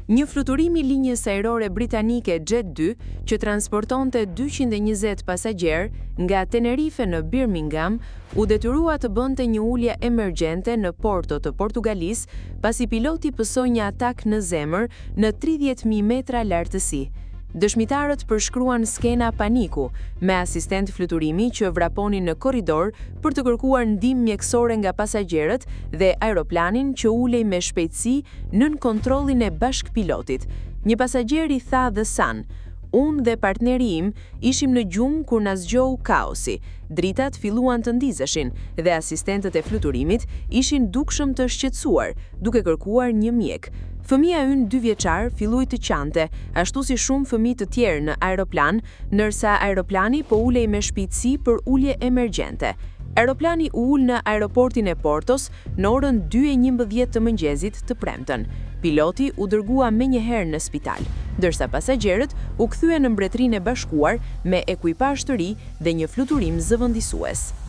Një fluturim i linjës ajrore britanike Jet2 që transportonte 220 pasagjerë nga Tenerife në Birmingham u detyrua të bënte një ulje emergjente në Porto të Portugalisë pasi piloti pësoi një atak në zemër në 30.000 metra lartësi. Dëshmitarët përshkruan skena paniku, me asistent fluturimi që vraponin në korridor për të kërkuar ndihmë mjekësore nga pasagjerët dhe aeroplanin që ulej me shpejtësi nën kontrollin e bashkëpilotit. Një pasagjer i tha The Sun: "Unë dhe partneri im ishim në gjumë kur na zgjohu kaosi. Dritat filluan të ndizeshin dhe asistentët e fluturimit ishin dukshëm të shqetësuar, duke kërkuar një mjek. Fëmia ynë 2 vjeçar filloi të qante, ashtu si shumë fëmijë të tjerë në aeroplan, ndërsa aeroplani po ulej me shpejtësi për ulje emergjente. Aeroplani u ul në aeroportin e Portos në orën 2:11 të mëngjesit të premten. Piloti u dërgua menjëherë në spital, ndërsa pasagjerët u kthyen në Mbretërinë e Bashkuar me ekuipazh të ri dhe një fluturim zëvendësues."